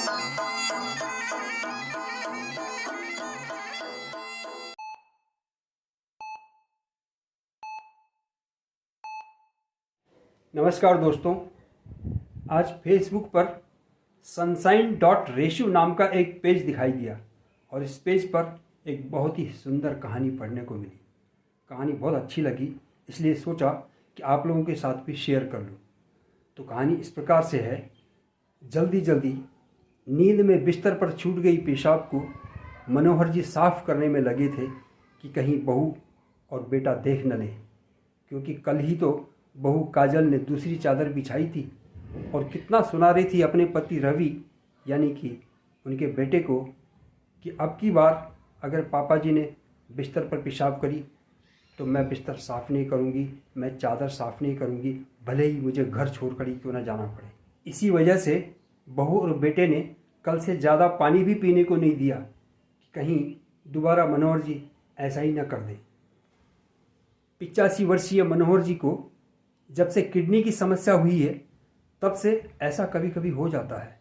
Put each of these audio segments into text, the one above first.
नमस्कार दोस्तों, आज फेसबुक पर sunshine.ratio नाम का एक पेज दिखाई दिया और इस पेज पर एक बहुत ही सुंदर कहानी पढ़ने को मिली। कहानी बहुत अच्छी लगी, इसलिए सोचा कि आप लोगों के साथ भी शेयर कर लूँ। तो कहानी इस प्रकार से है। जल्दी जल्दी नींद में बिस्तर पर छूट गई पेशाब को मनोहर जी साफ करने में लगे थे कि कहीं बहू और बेटा देख न ले, क्योंकि कल ही तो बहू काजल ने दूसरी चादर बिछाई थी और कितना सुना रही थी अपने पति रवि यानी कि उनके बेटे को कि अब की बार अगर पापा जी ने बिस्तर पर पेशाब करी तो मैं बिस्तर साफ़ नहीं करूँगी, मैं चादर साफ़ नहीं करूँगी, भले ही मुझे घर छोड़कर ही क्यों ना जाना पड़े। इसी वजह से बहू और बेटे ने कल से ज़्यादा पानी भी पीने को नहीं दिया कि कहीं दोबारा मनोहर जी ऐसा ही ना कर दें। 85 वर्षीय मनोहर जी को जब से किडनी की समस्या हुई है तब से ऐसा कभी कभी हो जाता है।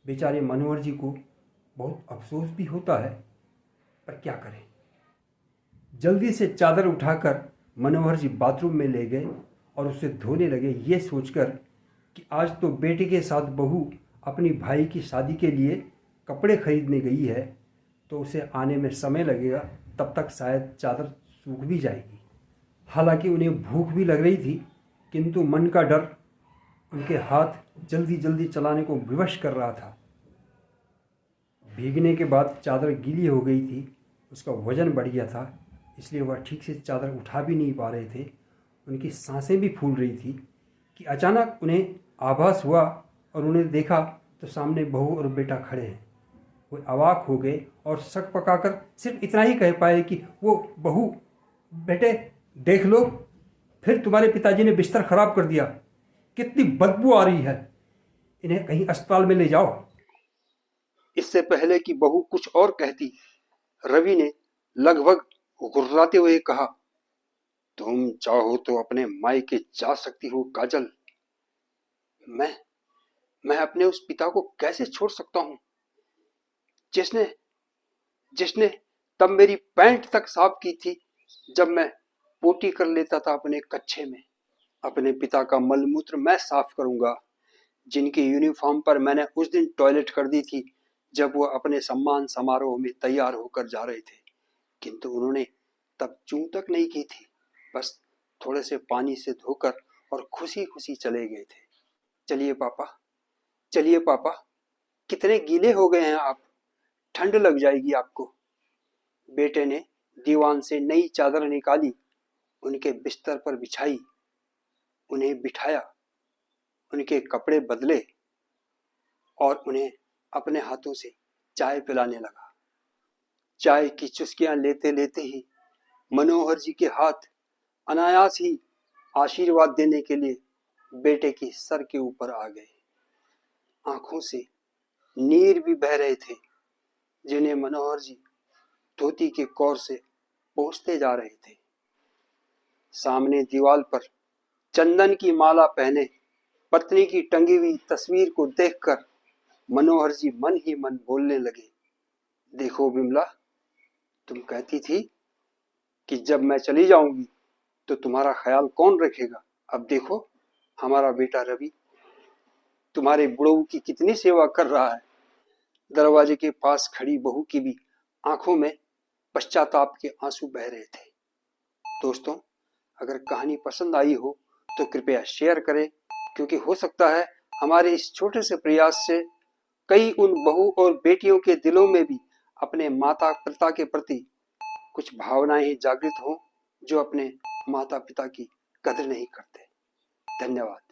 बेचारे मनोहर जी को बहुत अफसोस भी होता है, पर क्या करें। जल्दी से चादर उठाकर मनोहर जी बाथरूम में ले गए और उसे धोने लगे, ये सोचकर कि आज तो बेटे के साथ बहू अपनी भाई की शादी के लिए कपड़े खरीदने गई है तो उसे आने में समय लगेगा, तब तक शायद चादर सूख भी जाएगी। हालांकि उन्हें भूख भी लग रही थी, किंतु मन का डर उनके हाथ जल्दी जल्दी चलाने को विवश कर रहा था। भीगने के बाद चादर गीली हो गई थी, उसका वजन बढ़ गया था, इसलिए वह ठीक से चादर उठा भी नहीं पा रहे थे। उनकी सांसें भी फूल रही थी कि अचानक उन्हें आभास हुआ और उन्हें देखा तो सामने बहू और बेटा खड़े हैं। वो अवाक हो गए और शक पकाकर सिर्फ इतना ही कह पाए कि वो बहू, बेटे देख लो, फिर तुम्हारे पिताजी ने बिस्तर खराब कर दिया, कितनी बदबू आ रही है, इन्हें कहीं अस्पताल में ले जाओ। इससे पहले कि बहू कुछ और कहती, रवि ने लगभग गुर्राते हुए कहा, तुम चाहो तो अपने मायके जा सकती हो काजल। मैं अपने उस पिता को कैसे छोड़ सकता हूं जिसने जिसने तब मेरी पैंट तक साफ की थी जब मैं पोटी कर लेता था अपने कच्छे में। अपने पिता का मलमूत्र मैं साफ करूंगा, जिनकी यूनिफॉर्म पर मैंने उस दिन टॉयलेट कर दी थी जब वो अपने सम्मान समारोह में तैयार होकर जा रहे थे, किंतु उन्होंने तब चूं तक नहीं की थी, बस थोड़े से पानी से धोकर और खुशी खुशी चले गए थे। चलिए पापा, चलिए पापा, कितने गीले हो गए हैं आप, ठंड लग जाएगी आपको। बेटे ने दीवान से नई चादर निकाली, उनके बिस्तर पर बिछाई, उन्हें बिठाया, उनके कपड़े बदले और उन्हें अपने हाथों से चाय पिलाने लगा। चाय की चुस्कियां लेते लेते ही मनोहर जी के हाथ अनायास ही आशीर्वाद देने के लिए बेटे के सर के ऊपर आ गए। आंखों से नीर भी बह रहे थे, जिन्हें मनोहर जी धोती के कौर से पोंछते जा रहे थे। सामने दीवार पर चंदन की माला पहने पत्नी की टंगी हुई तस्वीर को देखकर मनोहर जी मन ही मन बोलने लगे, देखो बिमला, तुम कहती थी कि जब मैं चली जाऊंगी तो तुम्हारा ख्याल कौन रखेगा। अब देखो, हमारा बेटा रवि तुम्हारे बुढ़ऊ की कितनी सेवा कर रहा है। दरवाजे के पास खड़ी बहू की भी आंखों में पश्चाताप के आंसू बह रहे थे। दोस्तों, अगर कहानी पसंद आई हो तो कृपया शेयर करें, क्योंकि हो सकता है हमारे इस छोटे से प्रयास से कई उन बहू और बेटियों के दिलों में भी अपने माता पिता के प्रति कुछ भावनाएं जागृत हों जो अपने माता पिता की कदर नहीं करते। धन्यवाद।